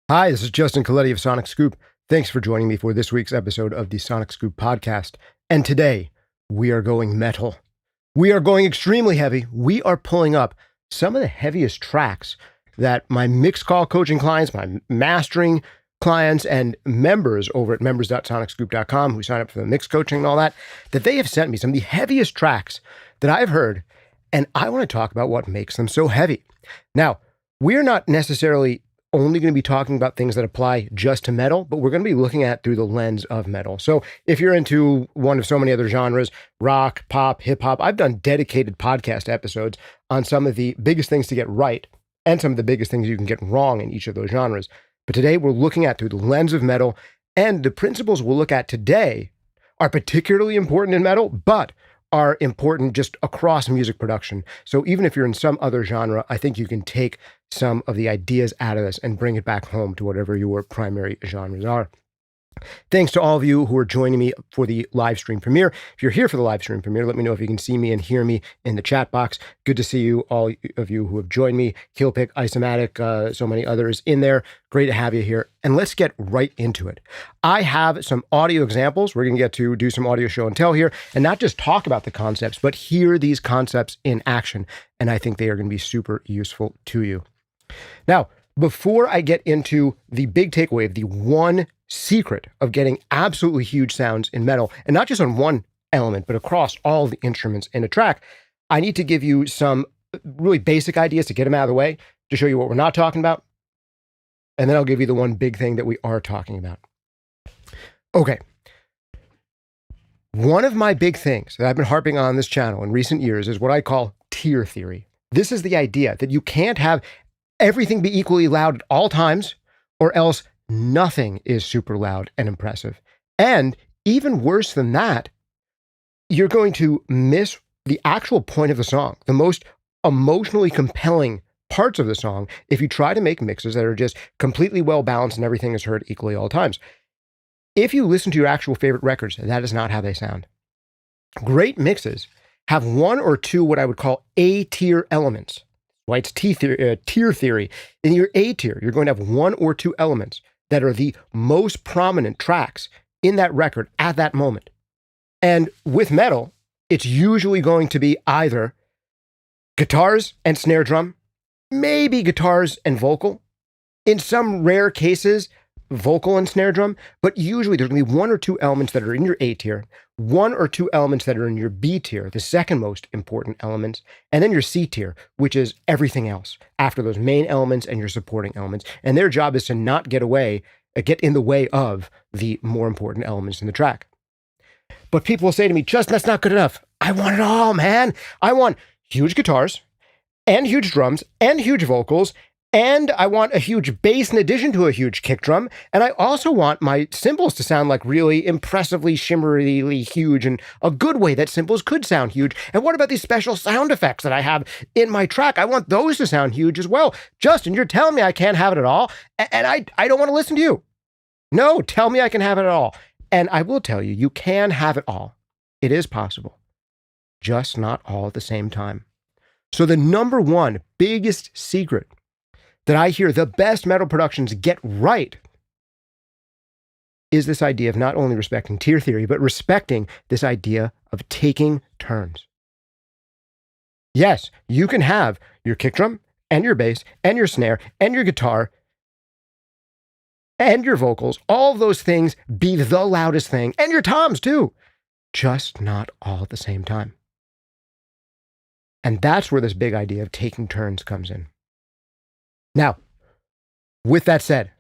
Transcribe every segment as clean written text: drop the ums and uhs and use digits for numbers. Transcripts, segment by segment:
Hi, this is Justin Colletti of SonicScoop. Thanks for joining me for this week's episode of the SonicScoop podcast. And today, we are going metal. We are going extremely heavy. We are pulling up some of the heaviest tracks that my mixed call coaching clients, my mastering clients, and members over at members.sonicscoop.com who sign up for the mixed coaching and all that they have sent me some of the heaviest tracks that I've heard. And I want to talk about what makes them so heavy. Now, we're not necessarily only going to be talking about things that apply just to metal, but we're going to be looking at through the lens of metal. So if you're into one of so many other genres, rock, pop, hip hop, I've done dedicated podcast episodes on some of the biggest things to get right and some of the biggest things you can get wrong in each of those genres. But today we're looking at through the lens of metal, and the principles we'll look at today are particularly important in metal, but are important just across music production. So even if you're in some other genre, I think you can take some of the ideas out of this and bring it back home to whatever your primary genres are. Thanks to all of you who are joining me for the live stream premiere. If you're here for the live stream premiere, let me know if you can see me and hear me in the chat box. Good to see you, all of you who have joined me. Killpick, Isomatic, so many others in there. Great to have you here. And let's get right into it. I have some audio examples. We're going to get to do some audio show and tell here and not just talk about the concepts, but hear these concepts in action. And I think they are going to be super useful to you. Now, before I get into the big takeaway of the one secret of getting absolutely huge sounds in metal, and not just on one element, but across all the instruments in a track, I need to give you some really basic ideas to get them out of the way, to show you what we're not talking about. And then I'll give you the one big thing that we are talking about. Okay. One of my big things that I've been harping on this channel in recent years is what I call tier theory. This is the idea that you can't have everything be equally loud at all times, or else nothing is super loud and impressive. And even worse than that, you're going to miss the actual point of the song, the most emotionally compelling parts of the song, if you try to make mixes that are just completely well balanced and everything is heard equally all times. If you listen to your actual favorite records, that is not how they sound. Great mixes have one or two what I would call A-tier elements. Why it's tier theory. In your A tier, you're going to have one or two elements that are the most prominent tracks in that record at that moment. And with metal, it's usually going to be either guitars and snare drum, maybe guitars and vocal. In some rare cases, vocal and snare drum, but usually there's going to be one or two elements that are in your A tier, one or two elements that are in your B tier, the second most important elements, and then your C tier, which is everything else after those main elements and your supporting elements. And their job is to not get in the way of the more important elements in the track. But people will say to me, Justin, that's not good enough. I want it all, man. I want huge guitars and huge drums and huge vocals, and I want a huge bass in addition to a huge kick drum. And I also want my cymbals to sound like really impressively, shimmerily huge in a good way that cymbals could sound huge. And what about these special sound effects that I have in my track? I want those to sound huge as well. Justin, you're telling me I can't have it at all? And I don't want to listen to you. No, tell me I can have it at all. And I will tell you, you can have it all. It is possible. Just not all at the same time. So the number one biggest secret that I hear the best metal productions get right is this idea of not only respecting tier theory, but respecting this idea of taking turns. Yes, you can have your kick drum and your bass and your snare and your guitar and your vocals, all of those things be the loudest thing, and your toms too, just not all at the same time. And that's where this big idea of taking turns comes in. Now, with that said,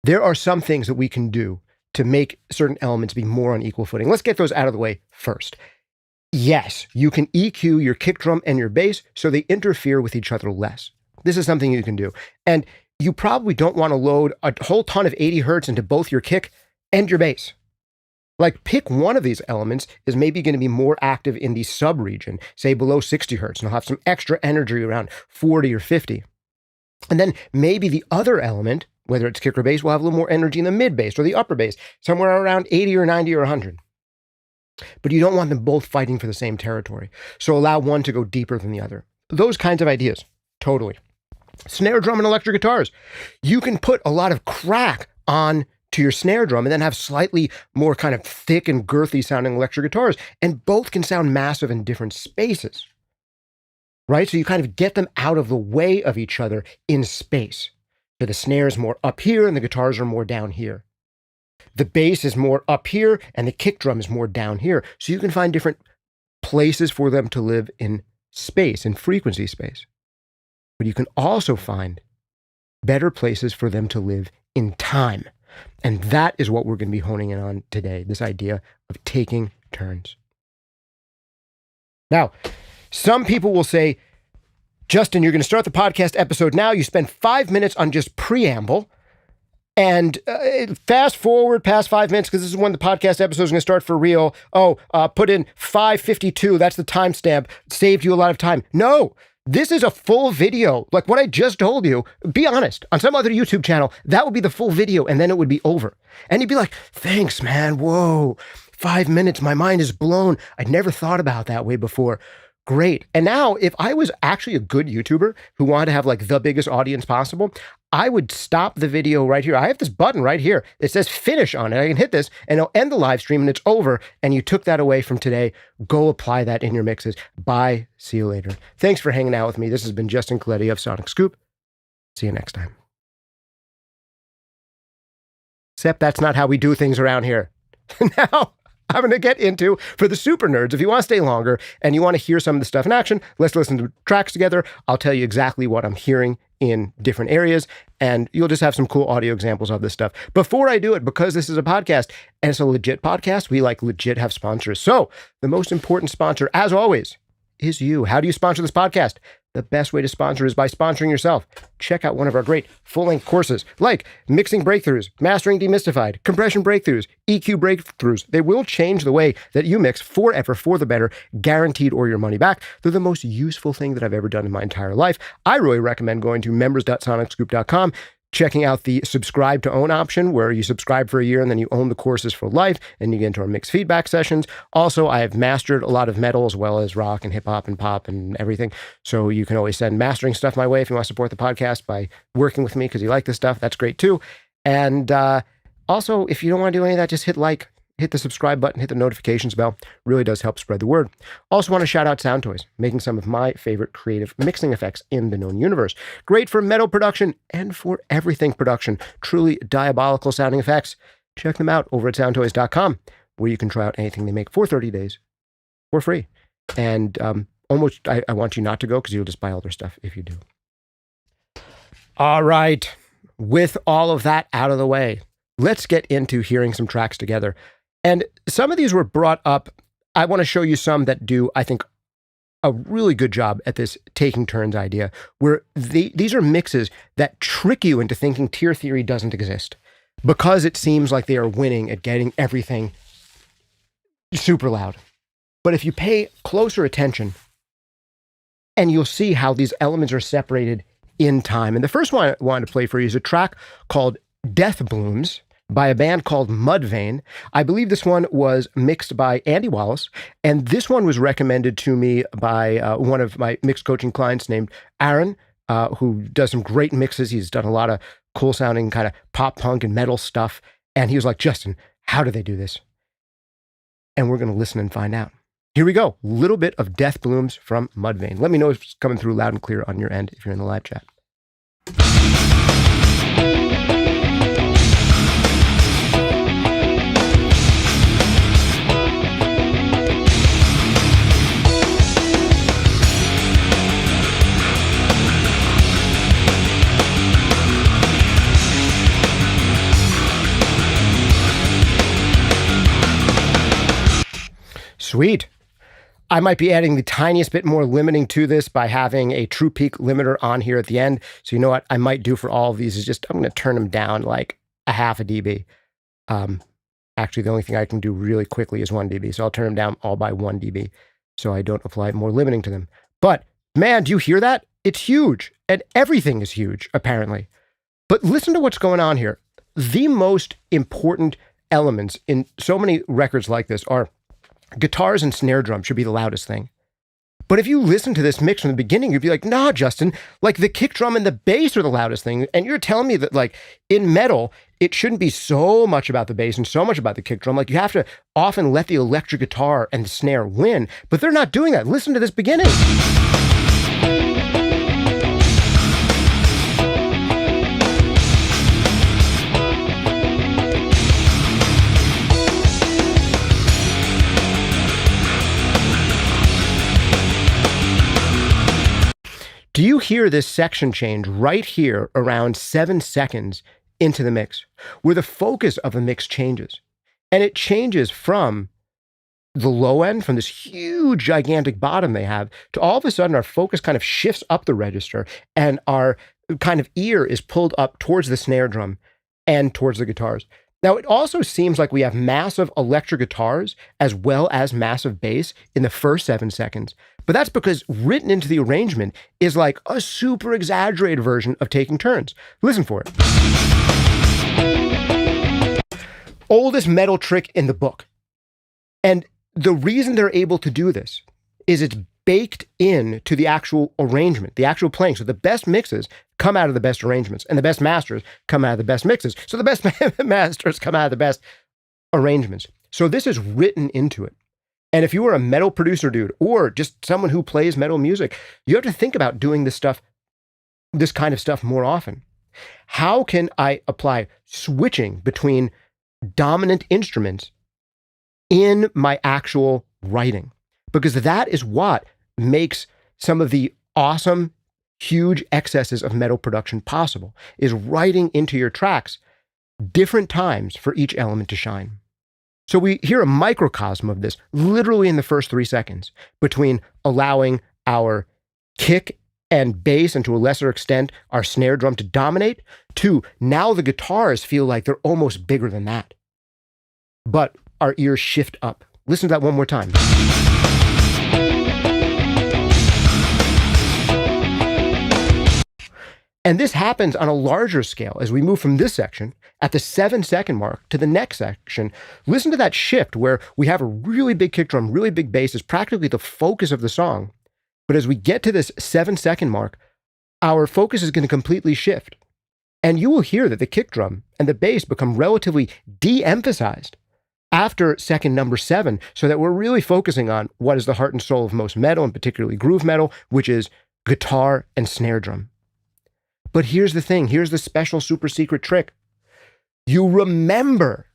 there are some things that we can do to make certain elements be more on equal footing. Let's get those out of the way first. Yes, you can EQ your kick drum and your bass so they interfere with each other less. This is something you can do. And you probably don't want to load a whole ton of 80 hertz into both your kick and your bass. Like, pick one of these elements is maybe going to be more active in the sub-region, say below 60 hertz, and it'll have some extra energy around 40 or 50. And then maybe the other element, whether it's kick or bass, will have a little more energy in the mid bass or the upper bass, somewhere around 80 or 90 or 100. But you don't want them both fighting for the same territory. So allow one to go deeper than the other. Those kinds of ideas, totally. Snare drum and electric guitars. You can put a lot of crack on to your snare drum and then have slightly more kind of thick and girthy sounding electric guitars. And both can sound massive in different spaces, right? So you kind of get them out of the way of each other in space. So the snare is more up here and the guitars are more down here. The bass is more up here and the kick drum is more down here. So you can find different places for them to live in space, in frequency space. But you can also find better places for them to live in time. And that is what we're going to be honing in on today, this idea of taking turns. Now, some people will say, Justin, you're going to start the podcast episode now. You spend 5 minutes on just preamble and fast forward past 5 minutes because this is when the podcast episode is going to start for real. Put in 5:52. That's the timestamp. Saved you a lot of time. No. This is a full video. Like what I just told you, be honest, on some other YouTube channel, that would be the full video and then it would be over. And you'd be like, thanks, man. Whoa, 5 minutes. My mind is blown. I'd never thought about that way before. Great. And now if I was actually a good YouTuber who wanted to have like the biggest audience possible, I would stop the video right here. I have this button right here. It says finish on it. I can hit this and it'll end the live stream and it's over. And you took that away from today. Go apply that in your mixes. Bye. See you later. Thanks for hanging out with me. This has been Justin Colletti of SonicScoop. See you next time. Except that's not how we do things around here. Now, I'm going to get into, for the super nerds, if you want to stay longer and you want to hear some of the stuff in action, let's listen to tracks together. I'll tell you exactly what I'm hearing in different areas, and you'll just have some cool audio examples of this stuff. Before I do it, because this is a podcast, and it's a legit podcast, we like legit have sponsors. So the most important sponsor, as always, is you. How do you sponsor this podcast? The best way to sponsor is by sponsoring yourself. Check out one of our great full-length courses like Mixing Breakthroughs, Mastering Demystified, Compression Breakthroughs, EQ Breakthroughs. They will change the way that you mix forever for the better, guaranteed or your money back. They're the most useful thing that I've ever done in my entire life. I really recommend going to members.sonicscoop.com, checking out the subscribe to own option where you subscribe for a year and then you own the courses for life and you get into our mixed feedback sessions. Also, I have mastered a lot of metal as well as rock and hip hop and pop and everything. So you can always send mastering stuff my way if you want to support the podcast by working with me because you like this stuff. That's great too. And also, if you don't want to do any of that, just hit like, hit the subscribe button, hit the notifications bell. Really does help spread the word. Also want to shout out Sound Toys, making some of my favorite creative mixing effects in the known universe. Great for metal production and for everything production. Truly diabolical sounding effects. Check them out over at soundtoys.com, where you can try out anything they make for 30 days for free. And I want you not to go because you'll just buy all their stuff if you do. All right. With all of that out of the way, let's get into hearing some tracks together. And some of these were brought up. I want to show you some that do, I think, a really good job at this taking turns idea, where these are mixes that trick you into thinking tier theory doesn't exist because it seems like they are winning at getting everything super loud. But if you pay closer attention, and you'll see how these elements are separated in time. And the first one I wanted to play for you is a track called Death Blooms by a band called Mudvayne. I believe this one was mixed by Andy Wallace, and this one was recommended to me by one of my mix coaching clients named Aaron, who does some great mixes. He's done a lot of cool sounding kind of pop punk and metal stuff. And he was like, Justin, how do they do this? And we're going to listen and find out. Here we go. A little bit of Death Blooms from Mudvayne. Let me know if it's coming through loud and clear on your end if you're in the live chat. Sweet. I might be adding the tiniest bit more limiting to this by having a true peak limiter on here at the end. So you know what I might do for all of these is just, I'm going to turn them down like a half a dB. Actually, the only thing I can do really quickly is 1 dB. So I'll turn them down all by 1 dB so I don't apply more limiting to them. But man, do you hear that? It's huge. And everything is huge, apparently. But listen to what's going on here. The most important elements in so many records like this are guitars and snare drum should be the loudest thing. But if you listen to this mix from the beginning, you'd be like, nah, Justin, like the kick drum and the bass are the loudest thing. And you're telling me that like in metal, it shouldn't be so much about the bass and so much about the kick drum. Like you have to often let the electric guitar and the snare win, but they're not doing that. Listen to this beginning. Do you hear this section change right here around 7 seconds into the mix, where the focus of the mix changes? And it changes from the low end, from this huge, gigantic bottom they have, to all of a sudden our focus kind of shifts up the register and our kind of ear is pulled up towards the snare drum and towards the guitars. Now, it also seems like we have massive electric guitars as well as massive bass in the first 7 seconds. But that's because written into the arrangement is like a super exaggerated version of taking turns. Listen for it. Oldest metal trick in the book. And the reason they're able to do this is it's baked into the actual arrangement, the actual playing. So the best mixes come out of the best arrangements, and the best masters come out of the best mixes. So the best masters come out of the best arrangements. So this is written into it. And if you are a metal producer dude, or just someone who plays metal music, you have to think about doing this kind of stuff more often. How can I apply switching between dominant instruments in my actual writing? Because that is what makes some of the awesome, huge excesses of metal production possible, is writing into your tracks different times for each element to shine. So we hear a microcosm of this literally in the first 3 seconds, between allowing our kick and bass, and to a lesser extent, our snare drum to dominate, to now the guitars feel like they're almost bigger than that. But our ears shift up. Listen to that one more time. And this happens on a larger scale as we move from this section at the 7-second mark to the next section. Listen to that shift where we have a really big kick drum, really big bass is practically the focus of the song. But as we get to this 7-second mark, our focus is going to completely shift. And you will hear that the kick drum and the bass become relatively de-emphasized after second number 7, so that we're really focusing on what is the heart and soul of most metal, and particularly groove metal, which is guitar and snare drum. But here's the thing, here's the special super secret trick. You remember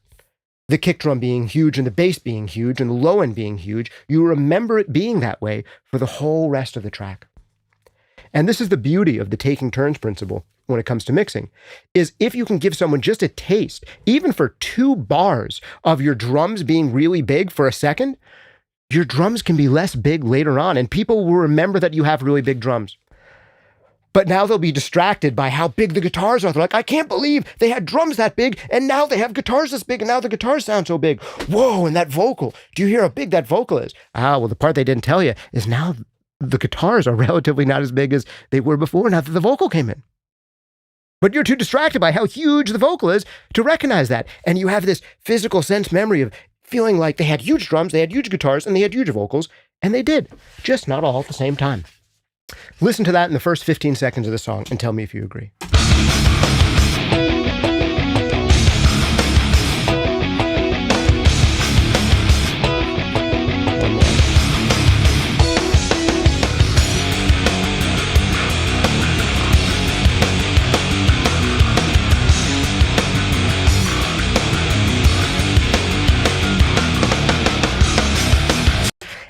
the kick drum being huge and the bass being huge and the low end being huge. You remember it being that way for the whole rest of the track. And this is the beauty of the taking turns principle when it comes to mixing, is if you can give someone just a taste, even for 2 bars of your drums being really big for a second, your drums can be less big later on, and people will remember that you have really big drums. But now they'll be distracted by how big the guitars are. They're like, I can't believe they had drums that big, and now they have guitars this big, and now the guitars sound so big. Whoa, and that vocal. Do you hear how big that vocal is? Ah, well, the part they didn't tell you is now the guitars are relatively not as big as they were before now that the vocal came in. But you're too distracted by how huge the vocal is to recognize that. And you have this physical sense memory of feeling like they had huge drums, they had huge guitars, and they had huge vocals, and they did, just not all at the same time. Listen to that in the first 15 seconds of the song and tell me if you agree. One more.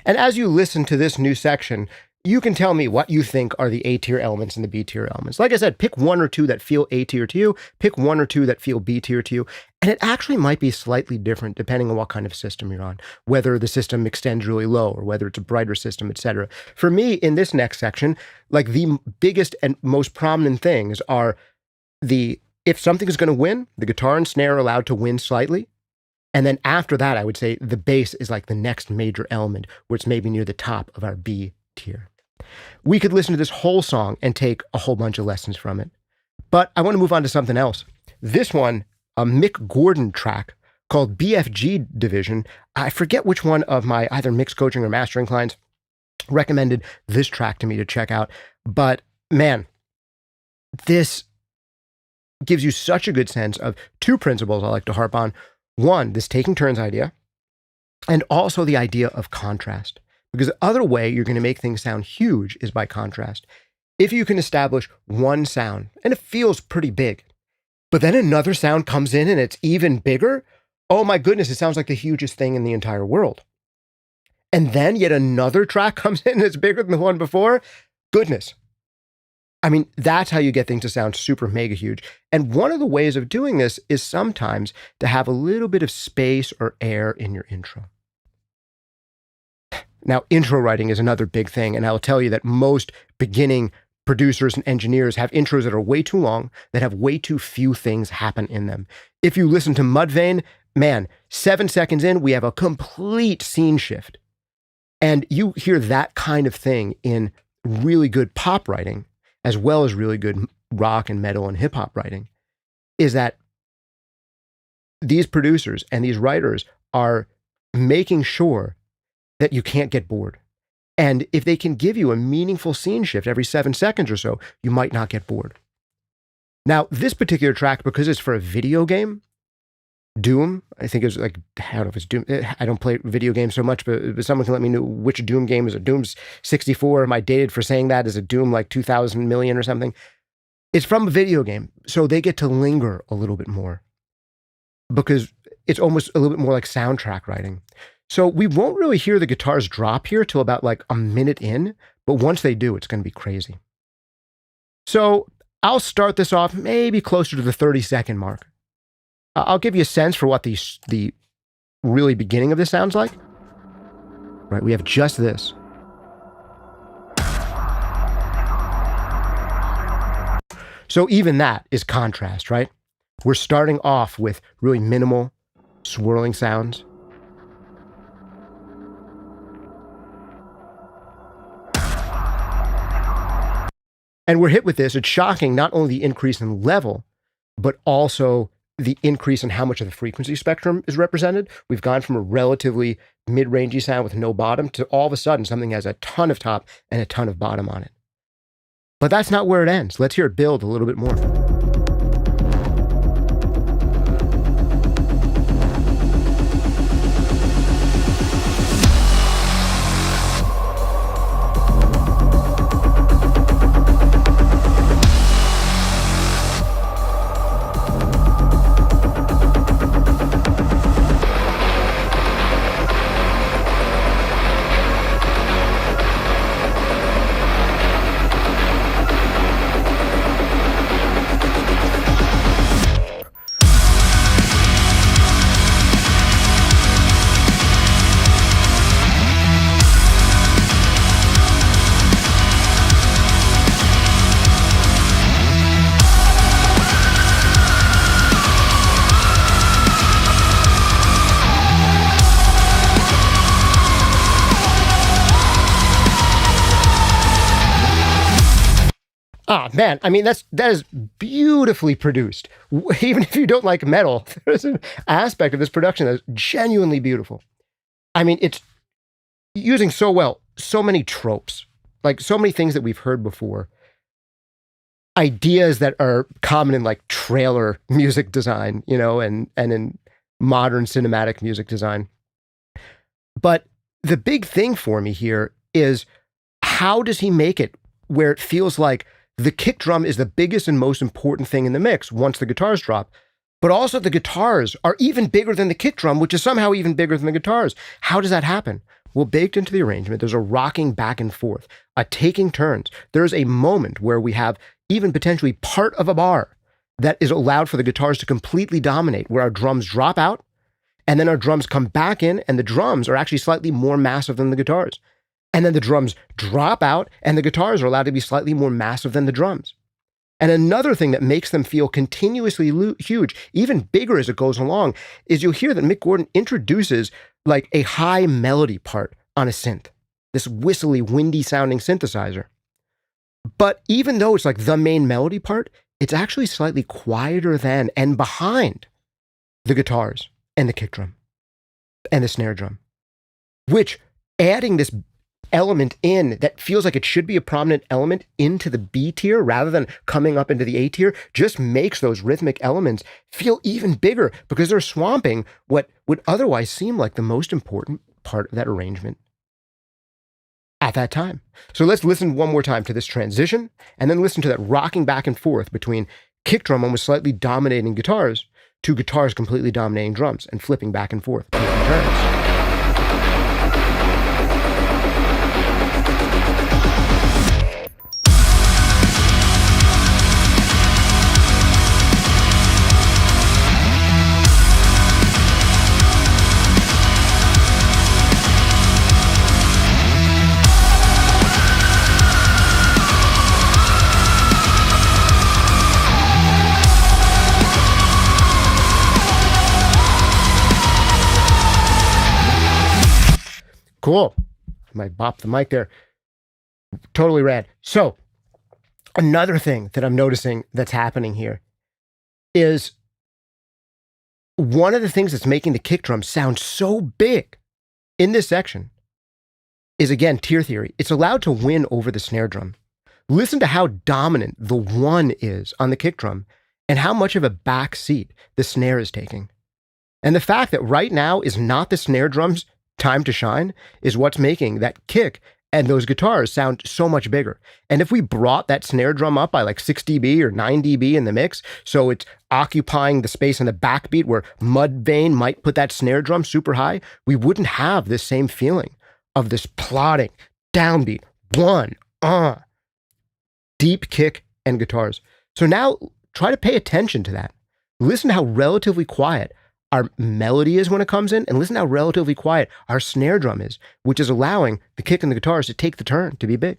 And as you listen to this new section, you can tell me what you think are the A tier elements and the B tier elements. Like I said, pick 1 or 2 that feel A tier to you, pick 1 or 2 that feel B tier to you, and it actually might be slightly different depending on what kind of system you're on, whether the system extends really low or whether it's a brighter system, etc. For me, in this next section, like the biggest and most prominent things are if something is going to win, the guitar and snare are allowed to win slightly. And then after that, I would say the bass is like the next major element, where it's maybe near the top of our B tier. We could listen to this whole song and take a whole bunch of lessons from it. But I want to move on to something else. This one, a Mick Gordon track called BFG Division. I forget which one of my either mix coaching or mastering clients recommended this track to me to check out. But man, this gives you such a good sense of two principles I like to harp on. One, this taking turns idea, and also the idea of contrast. Because the other way you're going to make things sound huge is by contrast. If you can establish one sound, and it feels pretty big, but then another sound comes in and it's even bigger, oh my goodness, it sounds like the hugest thing in the entire world. And then yet another track comes in and it's bigger than the one before, goodness. I mean, that's how you get things to sound super mega huge. And one of the ways of doing this is sometimes to have a little bit of space or air in your intro. Now, intro writing is another big thing, and I'll tell you that most beginning producers and engineers have intros that are way too long, that have way too few things happen in them. If you listen to Mudvayne, man, 7 seconds in, we have a complete scene shift. And you hear that kind of thing in really good pop writing, as well as really good rock and metal and hip hop writing, is that these producers and these writers are making sure that you can't get bored. And if they can give you a meaningful scene shift every 7 seconds or so, you might not get bored. Now, this particular track, because it's for a video game, Doom, I think it's like, I don't know if it's Doom. I don't play video games so much, but someone can let me know which Doom game is it. Doom's 64. Am I dated for saying that? Is it Doom like 2000 million or something? It's from a video game. So they get to linger a little bit more because it's almost a little bit more like soundtrack writing. So we won't really hear the guitars drop here till about like a minute in, but once they do, it's going to be crazy. So I'll start this off maybe closer to the 30-second mark. I'll give you a sense for what the really beginning of this sounds like. Right, we have just this. So even that is contrast, right? We're starting off with really minimal swirling sounds. And we're hit with this. It's shocking, not only the increase in level, but also the increase in how much of the frequency spectrum is represented. We've gone from a relatively mid-rangey sound with no bottom to all of a sudden something has a ton of top and a ton of bottom on it. But that's not where it ends. Let's hear it build a little bit more. Ah, man, I mean, that is beautifully produced. Even if you don't like metal, there's an aspect of this production that's genuinely beautiful. I mean, it's using so well, so many tropes, like so many things that we've heard before. Ideas that are common in like trailer music design, you know, and in modern cinematic music design. But the big thing for me here is, how does he make it where it feels like the kick drum is the biggest and most important thing in the mix once the guitars drop, but also the guitars are even bigger than the kick drum, which is somehow even bigger than the guitars. How does that happen? Well, baked into the arrangement, there's a rocking back and forth, a taking turns. There's a moment where we have even potentially part of a bar that is allowed for the guitars to completely dominate, where our drums drop out, and then our drums come back in, and the drums are actually slightly more massive than the guitars. And then the drums drop out, and the guitars are allowed to be slightly more massive than the drums. And another thing that makes them feel continuously huge, even bigger as it goes along, is you'll hear that Mick Gordon introduces like a high melody part on a synth, this whistly, windy sounding synthesizer. But even though it's like the main melody part, it's actually slightly quieter than and behind the guitars and the kick drum and the snare drum, which adding this element in that feels like it should be a prominent element into the B tier rather than coming up into the A tier just makes those rhythmic elements feel even bigger because they're swamping what would otherwise seem like the most important part of that arrangement at that time. So let's listen one more time to this transition and then listen to that rocking back and forth between kick drum almost slightly dominating guitars to guitars completely dominating drums and flipping back and forth, taking turns. Cool. Might bop the mic there. Totally rad. So another thing that I'm noticing that's happening here is one of the things that's making the kick drum sound so big in this section is, again, tier theory. It's allowed to win over the snare drum. Listen to how dominant the one is on the kick drum and how much of a back seat the snare is taking. And the fact that right now is not the snare drum's time to shine is what's making that kick and those guitars sound so much bigger. And if we brought that snare drum up by like 6 dB or 9 dB in the mix, so it's occupying the space in the backbeat where Mudvayne might put that snare drum super high, we wouldn't have this same feeling of this plodding downbeat, deep kick and guitars. So now try to pay attention to that. Listen to how relatively quiet our melody is when it comes in, and listen how relatively quiet our snare drum is, which is allowing the kick and the guitars to take the turn to be big.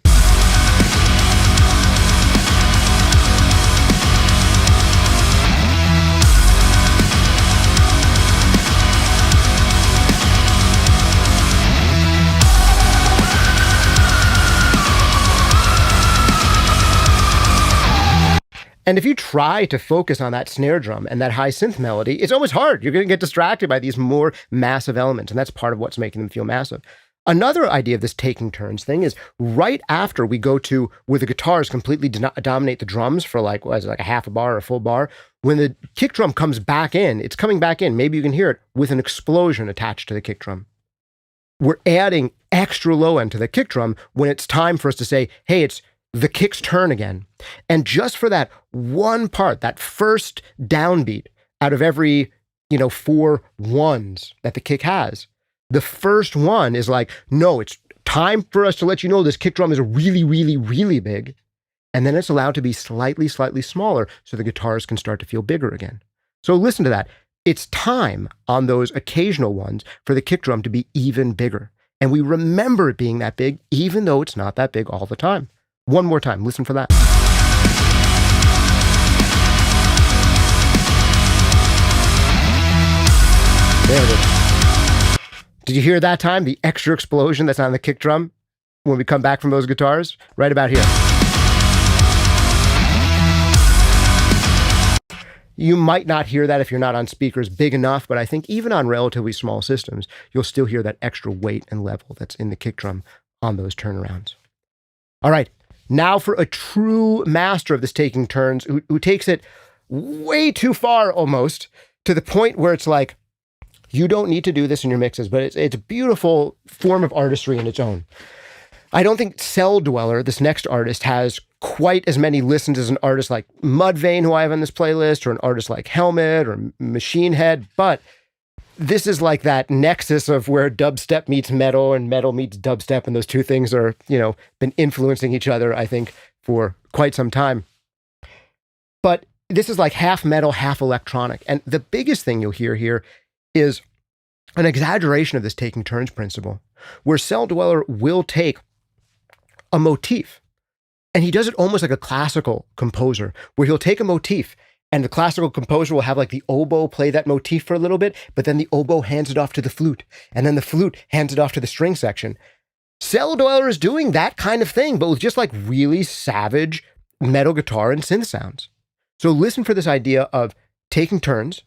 And if you try to focus on that snare drum and that high synth melody, it's almost hard. You're going to get distracted by these more massive elements, and that's part of what's making them feel massive. Another idea of this taking turns thing is right after we go to where the guitars completely dominate the drums for like a half a bar or a full bar, when the kick drum comes back in, it's coming back in. Maybe you can hear it with an explosion attached to the kick drum. We're adding extra low end to the kick drum when it's time for us to say, hey, it's the kick's turn again. And just for that one part, that first downbeat out of every, 4 ones that the kick has, the first one is like, no, it's time for us to let you know this kick drum is really, really, really big. And then it's allowed to be slightly, slightly smaller so the guitars can start to feel bigger again. So listen to that. It's time on those occasional ones for the kick drum to be even bigger. And we remember it being that big, even though it's not that big all the time. One more time, listen for that. There it is. Did you hear that time? The extra explosion that's on the kick drum when we come back from those guitars? Right about here. You might not hear that if you're not on speakers big enough, but I think even on relatively small systems, you'll still hear that extra weight and level that's in the kick drum on those turnarounds. All right. Now for a true master of this taking turns who takes it way too far almost to the point where it's like, you don't need to do this in your mixes, but it's a beautiful form of artistry in its own. I don't think Cell Dweller, this next artist, has quite as many listens as an artist like Mudvayne, who I have on this playlist, or an artist like Helmet or Machine Head, but this is like that nexus of where dubstep meets metal and metal meets dubstep, and those two things are, been influencing each other, I think, for quite some time. But this is like half metal, half electronic. And the biggest thing you'll hear here is an exaggeration of this taking turns principle, where Cell Dweller will take a motif, and he does it almost like a classical composer, where he'll take a motif and the classical composer will have like the oboe play that motif for a little bit, but then the oboe hands it off to the flute, and then the flute hands it off to the string section. Cell Dweller is doing that kind of thing, but with just like really savage metal guitar and synth sounds. So listen for this idea of taking turns,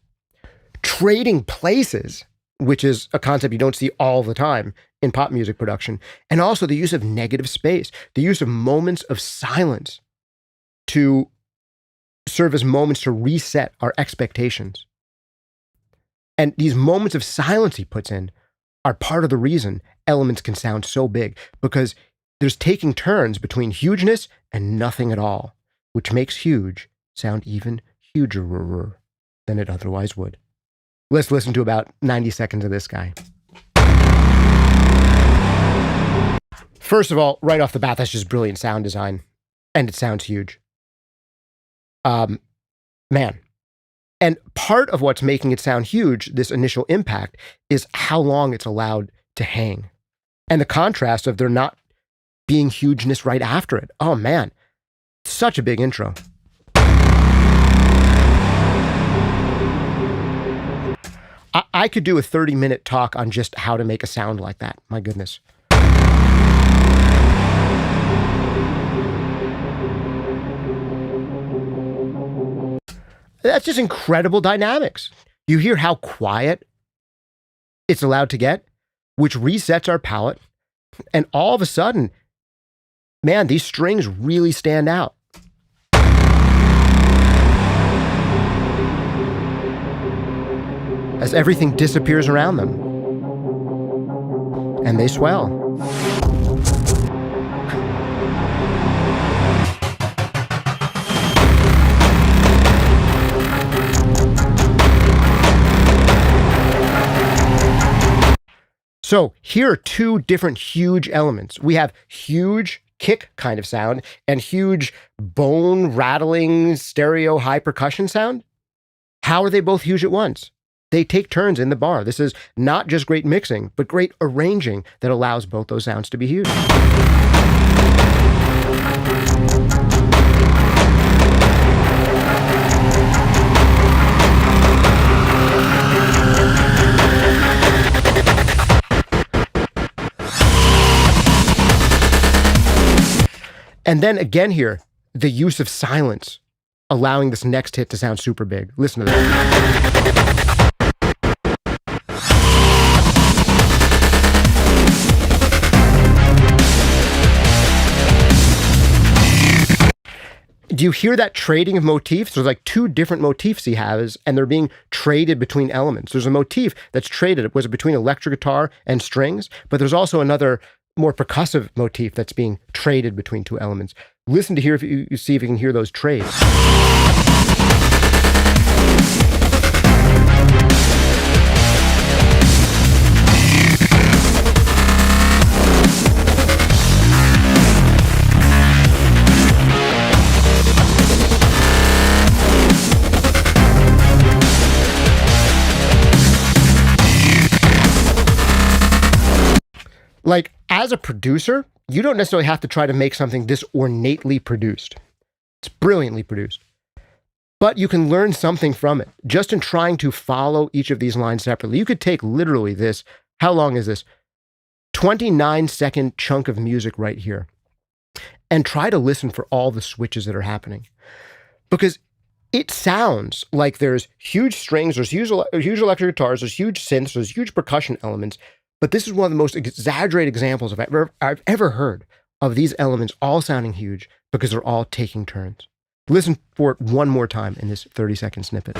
trading places which is a concept you don't see all the time in pop music production. And also the use of negative space, the use of moments of silence to serve as moments to reset our expectations. And these moments of silence he puts in are part of the reason elements can sound so big, because there's taking turns between hugeness and nothing at all, which makes huge sound even huger than it otherwise would. Let's listen to about 90 seconds of this guy. First of all, right off the bat, that's just brilliant sound design, and it sounds huge. Man. And part of what's making it sound huge, this initial impact, is how long it's allowed to hang. And the contrast of there not being hugeness right after it. Oh man, such a big intro. I could do a 30-minute talk on just how to make a sound like that. My goodness. That's just incredible dynamics. You hear how quiet it's allowed to get, which resets our palate. And all of a sudden, man, these strings really stand out. As everything disappears around them. And they swell. So here are two different huge elements. We have huge kick kind of sound and huge bone rattling stereo high percussion sound. How are they both huge at once? They take turns in the bar. This is not just great mixing, but great arranging that allows both those sounds to be huge. And then again here, the use of silence, allowing this next hit to sound super big. Listen to that. Do you hear that trading of motifs? There's like two different motifs he has, and they're being traded between elements. There's a motif that's traded, was it between electric guitar and strings? But there's also another more percussive motif that's being traded between two elements. Listen to hear if you see if you can hear those trades. Like, as a producer, you don't necessarily have to try to make something this ornately produced. It's brilliantly produced. But you can learn something from it, just in trying to follow each of these lines separately. You could take literally this, how long is this? 29-second chunk of music right here, and try to listen for all the switches that are happening. Because it sounds like there's huge strings, there's huge electric guitars, there's huge synths, there's huge percussion elements. But this is one of the most exaggerated examples I've ever heard of these elements all sounding huge because they're all taking turns. Listen for it one more time in this 30-second snippet.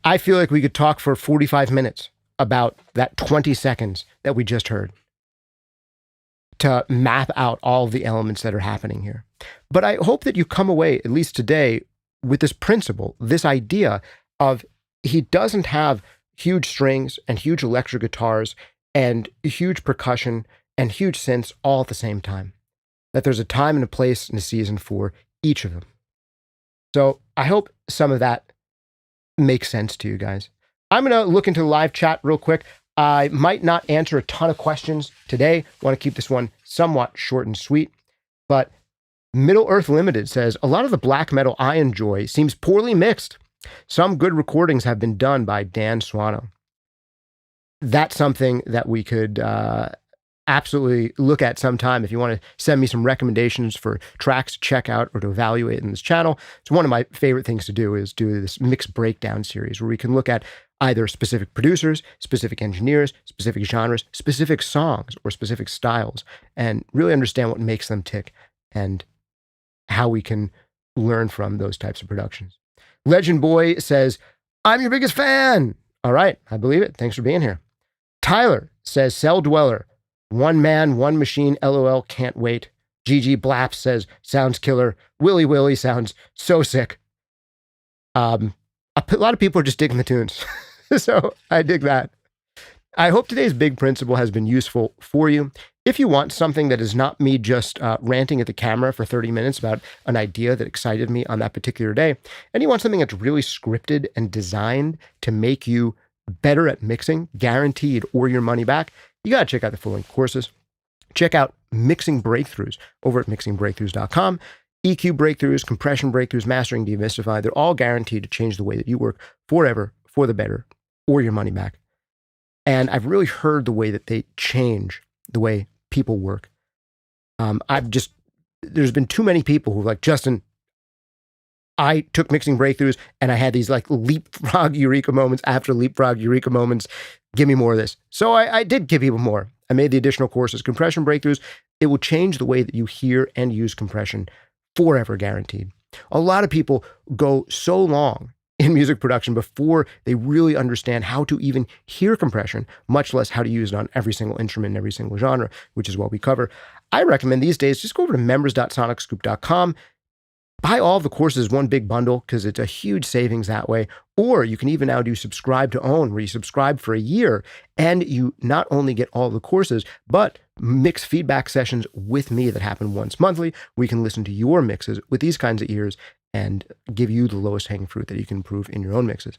I feel like we could talk for 45 minutes about that 20 seconds that we just heard to map out all the elements that are happening here. But I hope that you come away, at least today, with this principle, this idea of he doesn't have huge strings and huge electric guitars and huge percussion and huge synths all at the same time. That there's a time and a place and a season for each of them. So I hope some of that makes sense to you guys. I'm going to look into the live chat real quick. I might not answer a ton of questions today. I want to keep this one somewhat short and sweet, but Middle Earth Limited says, a lot of the black metal I enjoy seems poorly mixed. Some good recordings have been done by Dan Swano. That's something that we could absolutely look at sometime. If you want to send me some recommendations for tracks to check out or to evaluate in this channel, it's one of my favorite things to do is do this mixed breakdown series where we can look at either specific producers, specific engineers, specific genres, specific songs, or specific styles, and really understand what makes them tick and how we can learn from those types of productions. Legend Boy says, I'm your biggest fan. All right, I believe it. Thanks for being here. Tyler says, Cell Dweller, one man, one machine, LOL, can't wait. GG Blaps says, sounds killer. Willy Willy sounds so sick. A lot of people are just digging the tunes. So I dig that. I hope today's big principle has been useful for you. If you want something that is not me just ranting at the camera for 30 minutes about an idea that excited me on that particular day, and you want something that's really scripted and designed to make you better at mixing, guaranteed, or your money back, you got to check out the full-length courses. Check out Mixing Breakthroughs over at mixingbreakthroughs.com. EQ breakthroughs, compression breakthroughs, mastering demystified, they're all guaranteed to change the way that you work forever, for the better, or your money back. And I've really heard the way that they change the way people work. There's been too many people who are like, Justin, I took Mixing Breakthroughs and I had these like leapfrog eureka moments after leapfrog eureka moments. Give me more of this. So I did give people more. I made the additional courses, Compression Breakthroughs. It will change the way that you hear and use compression, forever guaranteed. A lot of people go so long in music production before they really understand how to even hear compression, much less how to use it on every single instrument in every single genre, which is what we cover. I recommend these days, just go over to members.sonicscoop.com. Buy all of the courses one big bundle because it's a huge savings that way. Or you can even now do subscribe to own, where you subscribe for a year and you not only get all the courses, but mix feedback sessions with me that happen once monthly. We can listen to your mixes with these kinds of ears and give you the lowest hanging fruit that you can improve in your own mixes.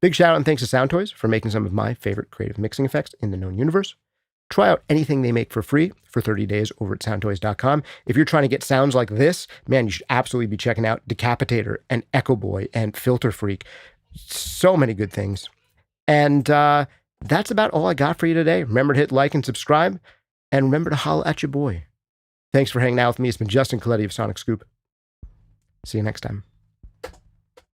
Big shout out and thanks to Sound Toys for making some of my favorite creative mixing effects in the known universe. Try out anything they make for free for 30 days over at soundtoys.com. If you're trying to get sounds like this, man, you should absolutely be checking out Decapitator and Echo Boy and Filter Freak. So many good things. And that's about all I got for you today. Remember to hit like and subscribe, and remember to holla at your boy. Thanks for hanging out with me. It's been Justin Colletti of SonicScoop. See you next time.